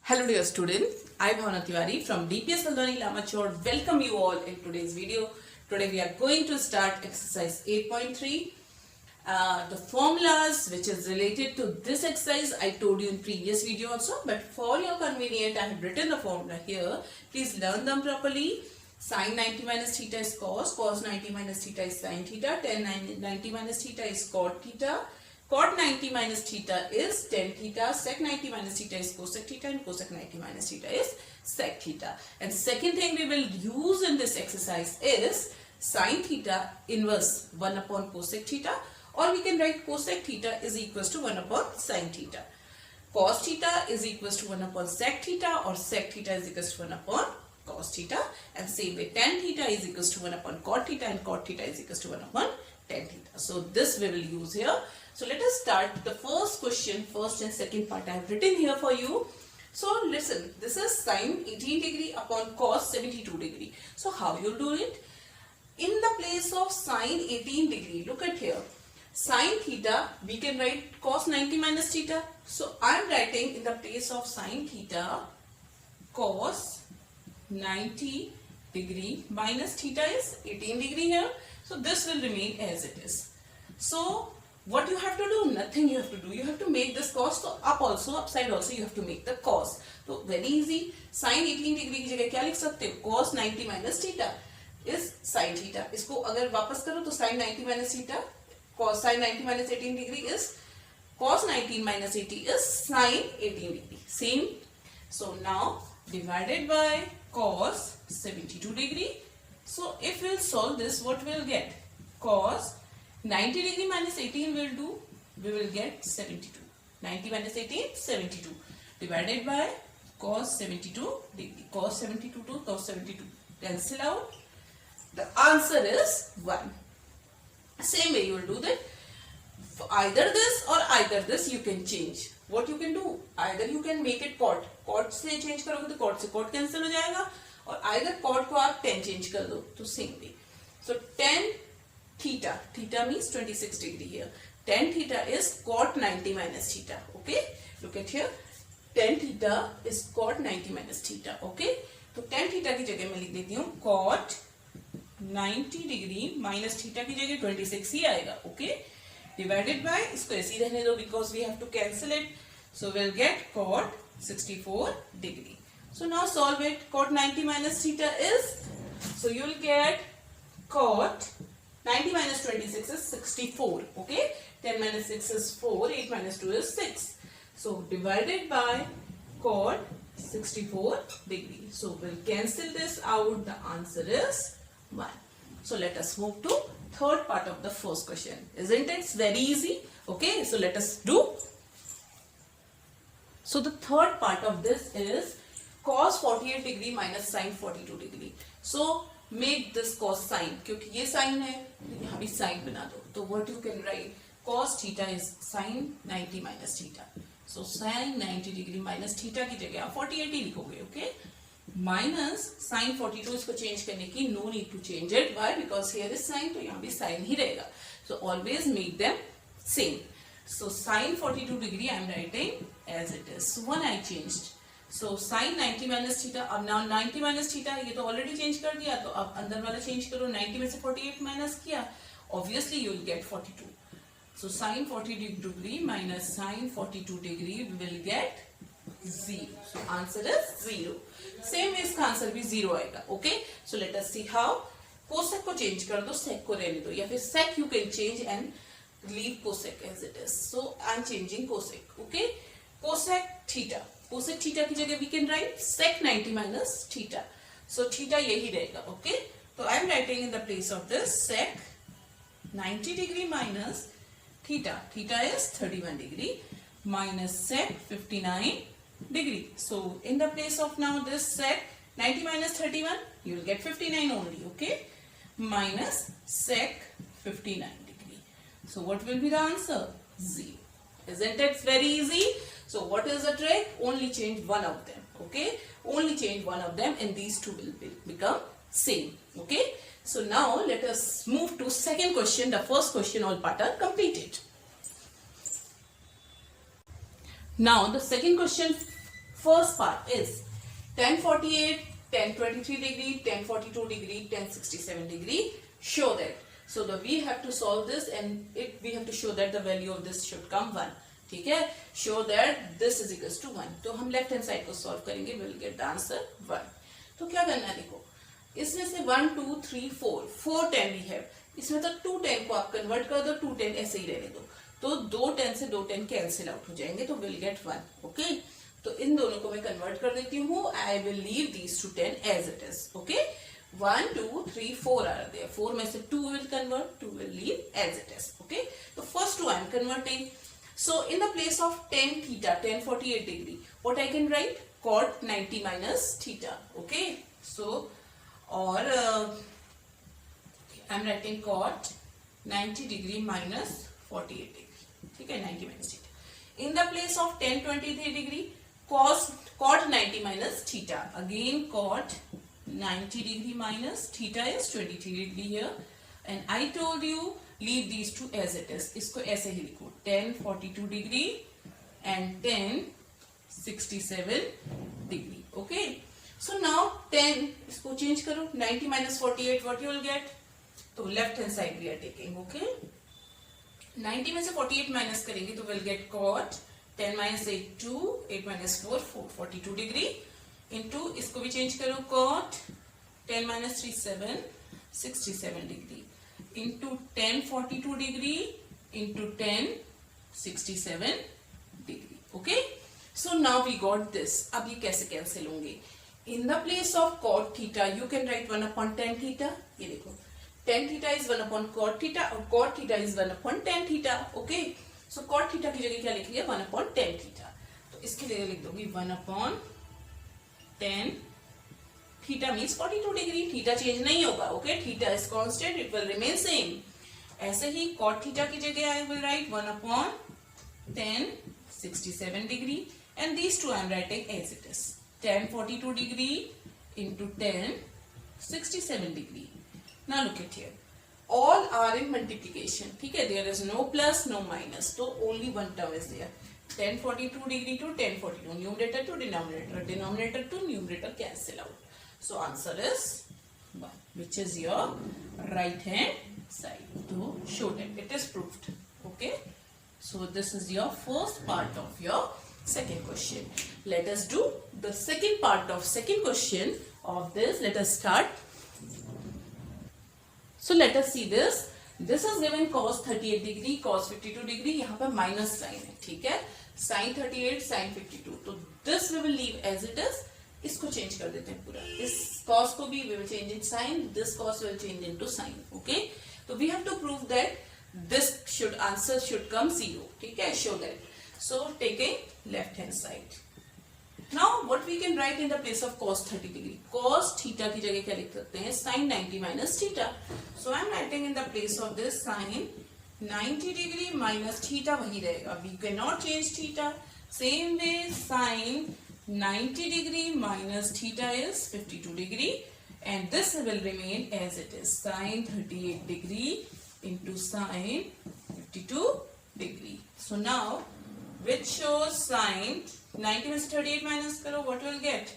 Hello dear student, I Bhavna Tiwari from DPS Learning Amateur welcome you all in today's video. Today we are going to start exercise 8.3. The formulas which is related to this exercise I told you in previous video also, but for your convenience I have written the formula here. Please learn them properly. Sin 90 minus theta is cos 90 minus theta is sin theta, tan 90 minus theta is cot theta. Cot 90 minus theta is tan theta, sec 90 minus theta is cosec theta, and cosec 90 minus theta is sec theta. And second thing we will use in this exercise is sin theta inverse 1 upon cosec theta, or we can write cosec theta is equals to 1 upon sin theta. Cos theta is equals to 1 upon sec theta, or sec theta is equals to 1 upon cos theta, and same way tan theta is equals to 1 upon cot theta, and cot theta is equals to 1 upon tan theta. So this we will use here. So let us start the first question, first and second part I have written here for you. So listen, this is sin 18 degree upon cos 72 degree. So how you do it? In the place of sin 18 degree, look at here. Sin theta, we can write cos 90 minus theta. So I am writing in the place of sin theta, cos 90 degree minus theta is 18 degree here. So this will remain as it is. So what you have to do? Nothing you have to do. You have to make this cos, so up also, upside also you have to make the cos. So very easy. Sin 18 degree की जगह क्या लिख सकते हो? Cos 90 minus theta is sin theta. इसको अगर वापस करो तो sin 90 minus theta, cos sin 90 minus 18 degree is cos 19 minus 80 is sin 18 degree. Same. So now divided by cos 72 degree. So if we'll solve this, what we'll get? Cos 90 degree minus 18 will do, we will get 72. 90 minus 18, 72. Divided by cos 72 degree. Cos 72 to cos 72. Cancel out. The answer is 1. Same way you will do that. For either this or either this you can change. What you can do? Either you can make it cot. Cot से change करोगे तो cot से cot cancel हो जाएगा. और either cot को आप tan change कर दो. तो same way. So tan theta, theta means 26 degree here. Tan theta is cot 90 minus theta. Okay, look at here. Tan theta is cot 90 minus theta. Okay, तो tan theta की जगह मैं लिख देती हूँ cot 90 degree minus theta की जगह 26 ही आएगा. Okay, divided by, इसको ऐसे ही रहने दो because we have to cancel it. So we'll get cot 64 degree. So now solve it. Cot 90 minus theta is, so you will get cot 90 minus 26 is 64. Okay, 10 minus 6 is 4, 8 minus 2 is 6. So divided by cot 64 degree. So we'll cancel this out. The answer is 1. So let us move to third part of the first question. Isn't it? It's very easy. Okay, so let us do. So the third part of this is cos 48 degree minus sin 42 degree. So make this cos sin, क्योंकि ये sin है, यहाँ भी sin बना दो. तो what you can write? Cos theta is sin 90 minus theta. So sin 90 degree minus theta की जगह आप 48 ही लिखोगे. Okay? Minus sin 42, इसको change करने की no need to change it. Why? Because here is sin, तो यहाँ भी sin ही रहेगा. So always make them same. So sin 42 degree I am writing as it is. So one I changed. So sin 90 minus theta, अब now 90 minus theta ये तो already change कर दिया, तो अब अंदर वाला change करो. 90 में से 48 minus किया, obviously you will get 42. So sin 42 degree minus sin 42 degree will get 0. So answer is 0. Same way इसका आंसर भी 0 आएगा. Okay, so let us see how. cosec को change कर दो, sec को रहने दो, या फिर sec you can change and leave cosec as it is. So I am changing cosec. Okay, cosec theta. Cosec theta की जगह we can write sec 90 minus theta. So theta यही रहेगा. Okay, so I am writing in the place of this sec 90 degree minus theta. Theta is 31 degree minus sec 59 degree. So in the place of now this sec 90 minus 31, you will get 59 only. Okay, minus sec 59 degree. So what will be the answer? 0. Isn't it very easy? So what is the trick? Only change one of them. Okay, only change one of them and these two will become same. Okay, so now let us move to second question. The first question all part are completed. Now the second question first part is tan 48, tan 23 degree, tan 42 degree, tan 67 degree. Show that. So we have to solve this and we have to show that the value of this should come 1. ठीक है, show that this is equals to 1. तो हम left hand side को solve करेंगे, will get the answer 1. तो क्या करना है, देखो इसमें से 1 2 3 4 10 वी हैव. इसमें तो 2 10 को आप कन्वर्ट कर दो, 2 10 ऐसे ही रहने दो, तो 2 10 से 2 10 कैंसिल आउट हो जाएंगे, तो विल गेट 1. ओके, तो इन दोनों को मैं कन्वर्ट कर देती हूँ. I will leave these two 10 as it is. Okay, 1 2 3 4 are there. 4 में से 2 will convert, 2 will leave as it is. Okay, the first two I am converting. So in the place of tan theta, tan 48 degree, what I can write? Cot 90 minus theta. Okay, so or I am writing cot 90 degree minus 48 degree. ठीक है, 90 minus theta. In the place of tan 23 degree, cot 90 minus theta. Again cot 90 degree minus theta is 23 degree here, and I told you leave these two as it is. इसको ऐसे ही लिखो, tan 42 degree and tan 67 degree. Okay, so now 10 इसको change करो, 90 minus 48 what you will get? तो left hand side we are taking. Okay, 90 में से 48 minus करेंगे तो will get cot 10 minus 8 2, 8 minus 4 4, 42 degree into इसको भी चेंज करो, cot 10 minus 3 7, 67 degree into tan 42 degree into tan 67 degree. Okay, so now we got this. अब ये कैसे कैंसिल होंगे? In the place of cot theta you can write 1 upon tan theta. ये देखो, tan theta is 1 upon cot theta और cot theta is 1 upon tan theta. Okay, so cot theta की जगह क्या लिख लिया, 1 upon tan theta. तो इसकी जगह लिख दोगी 1 upon tan theta means 42 degree. Theta change नहीं होगा. Okay, theta is constant, it will remain same. ऐसे ही cot थीटा की जगह I will write 1 upon tan 67 degree and these two I am writing as it is. Tan 42 degree into tan 67 degree. Now look at here. All are in multiplication. ठीक है, there is no plus no minus, so only one term is there. Tan 42 degree to tan 42, numerator to denominator, denominator to numerator cancel out. So answer is 1, which is your right hand side. To show that it is proved. Okay, so this is your first part of your second question. Let us do the second part of second question of this. Let us start. So let us see this. This is given cos 38 degree, cos 52 degree. यहाँ पे minus sign है, ठीक है, sin 38, sin 52. तो this we will leave as it is. इसको change कर देते हैं पूरा. इस cos को भी we will change in sin. This cos will change into sin. Okay. तो we have to prove that this answer should come 0. ठीक है, show that. So taking left hand side. Now what we can write in the place of cos 30 degree? Cos theta की जगह क्या लिख सकते हैं? Sin 90 minus theta. So I am writing in the place of this sin 90 degree minus theta वही रहेगा. We cannot change theta. Same way sin 90 degree minus theta is 52 degree and this will remain as it is. Sin 38 degree into sin 52 degree. So now which shows sin 90 में से 38 minus करो, what will get?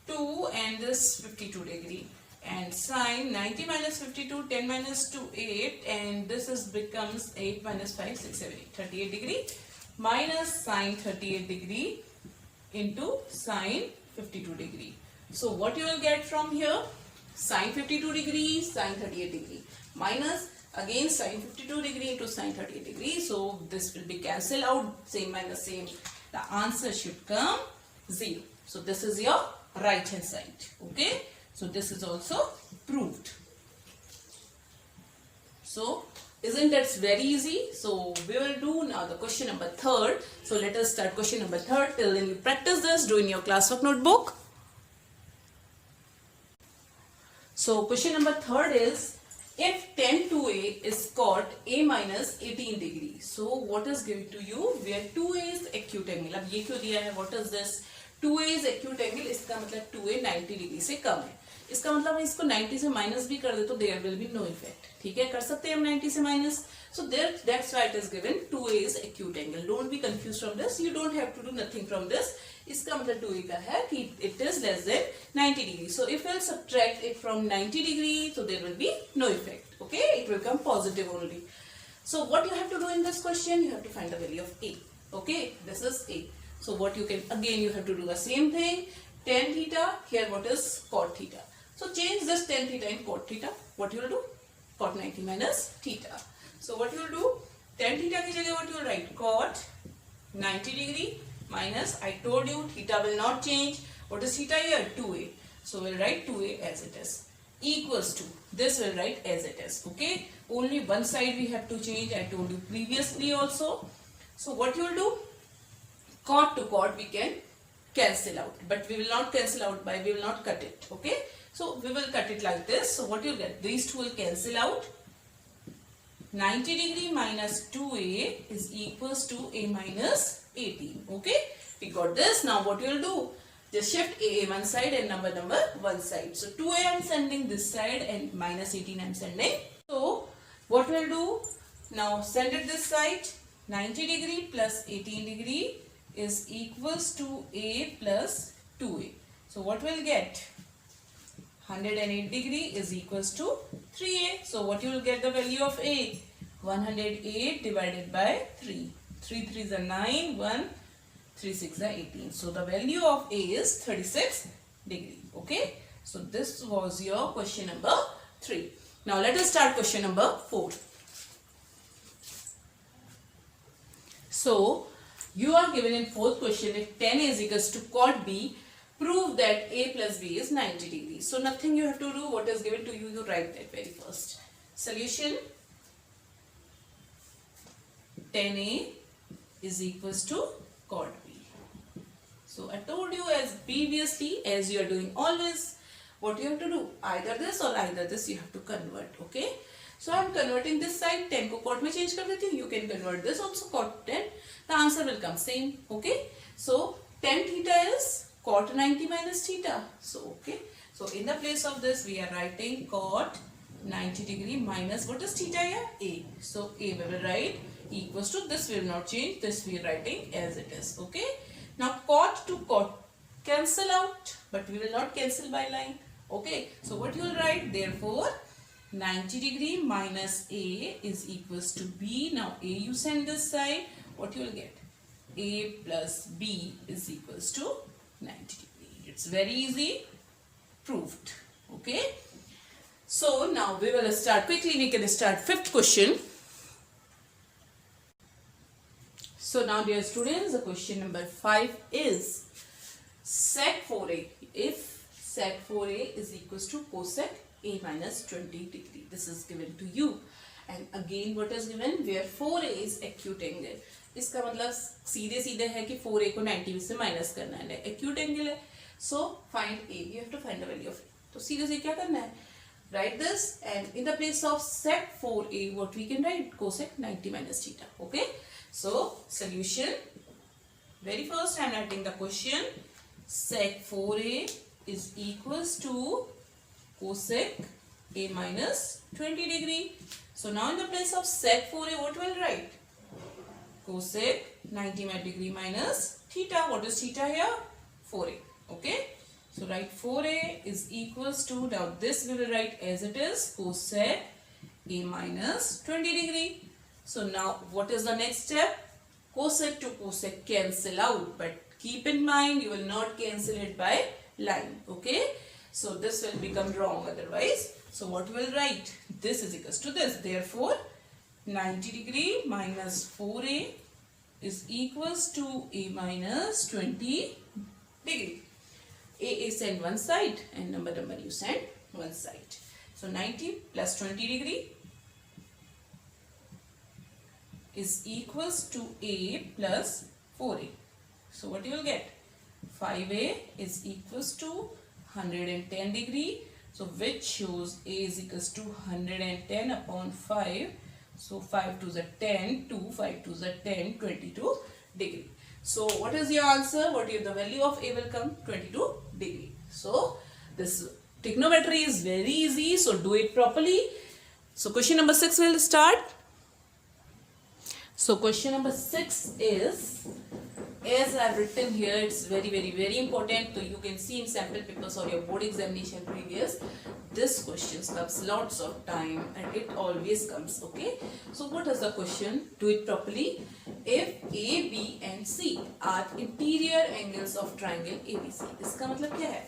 2 and this 52 degree. And sin 90 minus 52, 10 minus 2, 8, and this is becomes 8 minus 5, 6, 7, 8, 38 degree minus sin 38 degree into sin 52 degree. So what you will get from here? Sin 52 degree, sin 38 degree minus again sin 52 degree into sin 38 degree. So this will be cancelled out, same minus same. The answer should come 0. So this is your right hand side. Okay. So this is also proved. So isn't that very easy? So we will do now the question number 3rd. So let us start question number 3rd. Till then you practice this, do in your classwork notebook. So question number 3rd is, if tan 2a is cot a minus 18 degree. So what is given to you? Where 2a is acute angle. अब ये क्यों दिया है? What is this? 2a is acute angle. इसका मतलब 2a 90 degree से कम है. इसका मतलब इसको 90 से माइनस भी कर दे तो there will be no effect. ठीक है, कर सकते हैं हम 90 से minus. So that's why it is given 2a is acute angle. Don't be confused from this. You don't have to do nothing from this. इसका मतलब 2a का है कि it is less than 90 degree. So if we'll subtract it from 90 degree, so there will be no effect. Okay, it will come positive only. So what you have to do in this question, you have to find the value of a. Okay, this is a. So what you can, again you have to do the same thing. Tan theta, here what is cot theta. So change this tan theta in cot theta. What you will do? Cot 90 minus theta. So what you will do? Tan theta की जगह what you will write? Cot 90 degree minus, I told you theta will not change. What is theta here? 2a. So we'll write 2a as it is. Equals to, this will write as it is. Okay, only one side we have to change. I told you previously also. So what you will do? Cot to cot we can cancel out, but we will not cancel out by, we will not cut it. Okay, so we will cut it like this. So what you will get? These two will cancel out. 90 degree minus 2a is equals to a minus 18. Okay, we got this. Now what you will do? Just shift a one side and number one side. So 2a I am sending this side and minus 18 I am sending. So what we'll do? Now send it this side. 90 degree plus 18 degree is equals to a plus 2a. So what we'll get? 108 degree is equals to 3a. So what you will get the value of a? 108 divided by 3. 3 3s are 9, 1 3 6 are 18. So the value of a is 36 degree. Okay. So this was your question number 3. Now let us start question number 4. So you are given in fourth question, if tan A is equals to cot B, prove that a plus b is 90 degrees. So nothing you have to do. What is given to you, you write that very first. Solution: tan A is equals to cot B. So I told you as previously, as you are doing always, what you have to do, either this or either this you have to convert. Okay, so I am converting this side, tan को cot में change कर देती हूँ. You can convert this also cot tan. The answer will come same. Okay, so tan theta is cot 90 minus theta. So okay, so in the place of this we are writing cot 90 degree minus, what is theta here? A. So a we will write equals to, this will not change, this we are writing as it is. Okay, now cot to cot cancel out, but we will not cancel by line. Okay, so what you will write? Therefore 90 degree minus a is equals to b. Now a you send this side, what you will get? A plus b is equals to 90 degree. It's very easy, proved. Okay, so now we will start quickly. We can start fifth question. So now dear students, the question number 5 is sec 4a. If sec 4a is equals to cosec a minus 20 degree. This is given to you. And again what is given? Where 4a is acute angle. इसका मतलब सीधे सीधे है कि 4a को 90 में से minus करना है. acute angle है. So find a. You have to find the value of a. तो सीधे से क्या करना है? Write this, and in the place of sec 4a, what we can write? Cosec 90 minus theta. Okay. So solution. Very first I am writing the question. Sec 4a is equals to cosec a minus 20 degree. So now in the place of sec 4a, what will write? Cosec 90 degree minus theta. What is theta here? 4a. Okay. So write 4a is equals to, now this we will write as it is, cosec a minus 20 degree. So now what is the next step? Cosec to cosec cancel out, but keep in mind you will not cancel it by line. Okay. So this will become wrong otherwise. So what we will write? This is equals to this. Therefore 90 degree minus 4a is equals to a minus 20 degree. A send one side and number you send one side. So 90 plus 20 degree is equals to a plus 4a. So what you will get? 5a is equals to 110 degree. So which shows a is equals to 110 upon 5. So 5 to the 10, 2, 5 to the 10, 22 degree. So what is your answer? What is the value of a will come? 22 degree. So this trigonometry is very easy. So do it properly. So question number 6 will start. So question number 6 is, as I've written here, it's very important. So you can see in sample papers or your board examination previous, this question comes lots of time and it always comes. Okay, so what is the question? Do it properly. If A, B and C are interior angles of triangle ABC, इसका मतलब क्या है?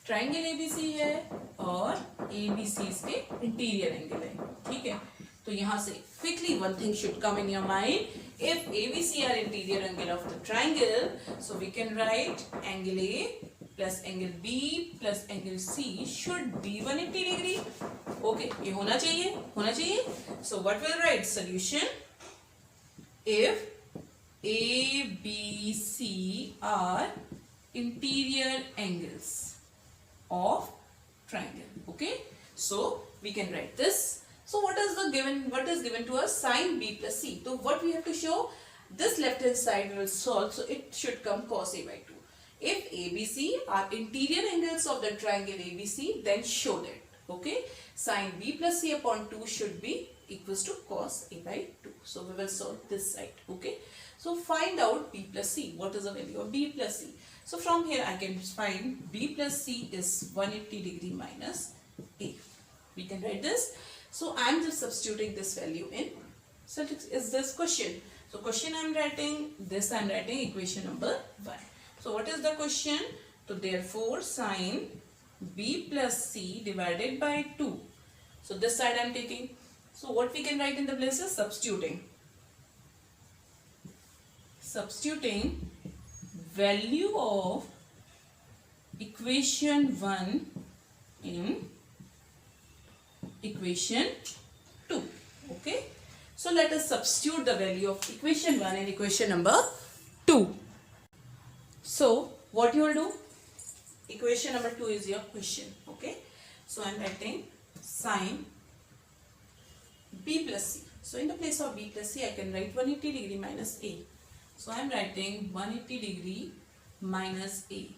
Triangle ABC है और ABC इसके interior angle है. ठीक है, तो यहाँ से quickly one thing should come in your mind. If ABC are interior angle of the triangle, so we can write angle A plus angle B plus angle C should be 180 degree. Okay, ये होना चाहिए. So what will write? Solution. If A, B, C are interior angles of triangle. Okay, so we can write this. So what is given to us? Sin B plus C. So what we have to show? This left hand side we will solve, so it should come cos A by 2. If ABC are interior angles of the triangle ABC, then show that. Okay, sin B plus C upon 2 should be equals to cos A by 2. So we will solve this side. Okay, so find out B plus C. What is the value of B plus C? So from here I can find B plus C is 180 degree minus A. We can write this. So I am just substituting this value in. So is this question. So question I am writing, this I am writing equation number 1. So what is the question? So therefore sin B plus C divided by 2. So this side I am taking. So what we can write in the places? Substituting value of equation 1 in equation 2. Okay, so let us substitute the value of equation 1 in equation number 2. So what you will do? Equation number 2 is your question. Okay, so I am writing sin B plus C. So in the place of B plus C I can write 180 degree minus A. So I am writing 180 degree minus A.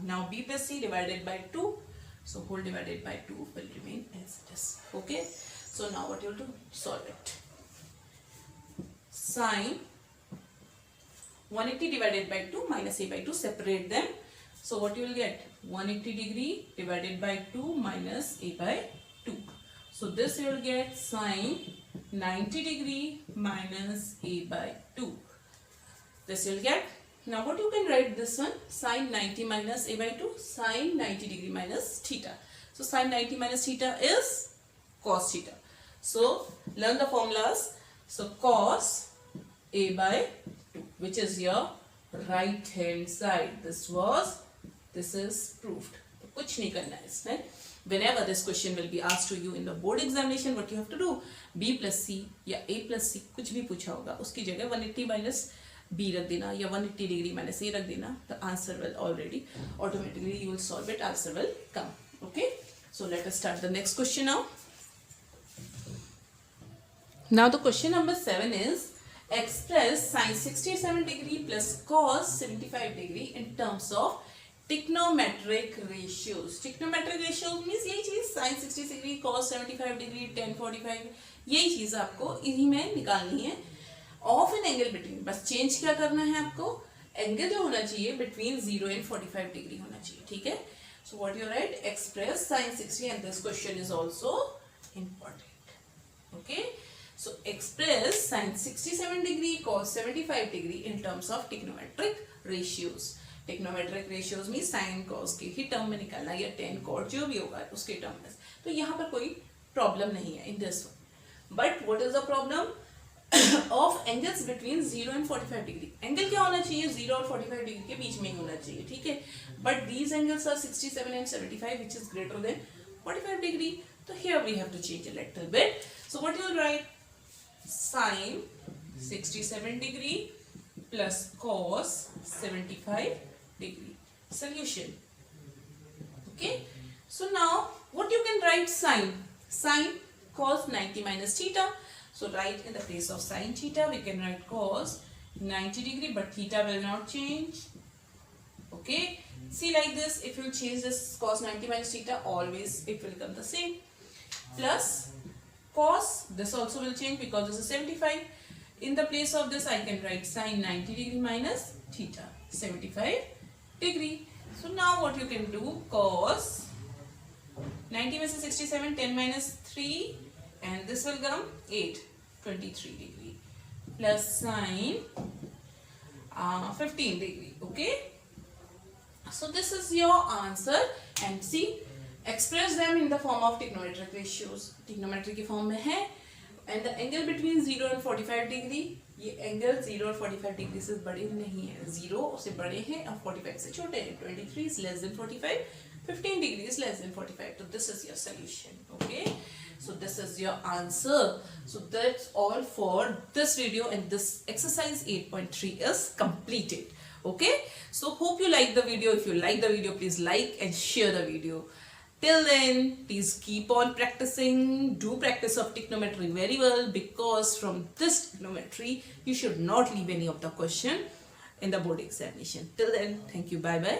Now B plus C divided by 2. So whole divided by 2 will remain as it is. Okay, so now what you will do? Solve it. Sin 180 divided by 2 minus A by 2, separate them. So what you will get? 180 degree divided by 2 minus A by 2. So this you will get sin 90 degree minus A by 2. This you will get. Now what you can write this one? Sin 90 minus A by 2, sin 90 degree minus theta. So sin 90 minus theta is cos theta. So learn the formulas. So cos A by 2, which is your right hand side. This is proved. कुछ नहीं करना है इसमें. Whenever this question will be asked to you in the board examination, what you have to do? B plus C या A plus C कुछ भी पूछा होगा, उसकी जगह 180 minus B रख देना या 180 degree minus A रख देना. The answer will already automatically you will solve it. Answer will come. Okay. So let us start the next question now. Now the question number 7 is, express sin 67 degree plus cos 75 degree in terms of trigonometric ratios. Trigonometric ratios means यही चीज sin 60 degree cos 75 degree tan 45, यही चीज आपको इन्हीं में निकालनी है. Of an angle between, बस चेंज क्या करना है आपको? एंगल जो होना चाहिए बिटवीन 0 एंड 45 डिग्री होना चाहिए. ठीक है. So what you right? Express sin 60 and this question is also important. Okay, so express sin 67 degree cos 75 degree in terms of trigonometric ratios. Trigonometric ratios में sin cos के ही term में निकालना या tan cot जो भी होगा उसके term में. तो यहाँ पर कोई प्रॉब्लम नहीं है in this one. But what is the problem of angles between 0 and 45 degree? Angle क्या होना चाहिए? 0 और 45 डिग्री के बीच में ही होना चाहिए. ठीक है. But these angles are 67 and 75 which is greater than 45 degree. So here we have to change a little bit. So what you will write? Sin 67 degree plus cos 75 degree. Solution. Okay. So now what you can write? Sin cos 90 minus theta. So write in the place of sin theta we can write cos 90 degree, but theta will not change. Okay, see like this, if you change this cos 90 minus theta, always it will become the same. Plus cos, this also will change because this is 75. In the place of this, I can write sine 90 degree minus theta 75 degree. So now what you can do, cos 90 versus 67, 10 minus 3, and this will come 8, 23 degree, plus sine 15 degree. Okay. So this is your answer, and see, express them in the form of trigonometric ratios. Trigonometry की form में है, and the angle between 0 and 45 degree, ये angle 0 और 45 degree से बड़े नहीं है, 0 से बड़े हैं और 45 से छोटे हैं. 23 is less than 45, 15 degree is less than 45. So this is your solution. Okay, so this is your answer. So that's all for this video, and this exercise 8.3 is completed. Okay, so hope you like the video. If you like the video, please like and share the video. Till then, please keep on practicing. Do practice of trigonometry very well, because from this trigonometry you should not leave any of the question in the board examination. Till then, thank you. Bye bye.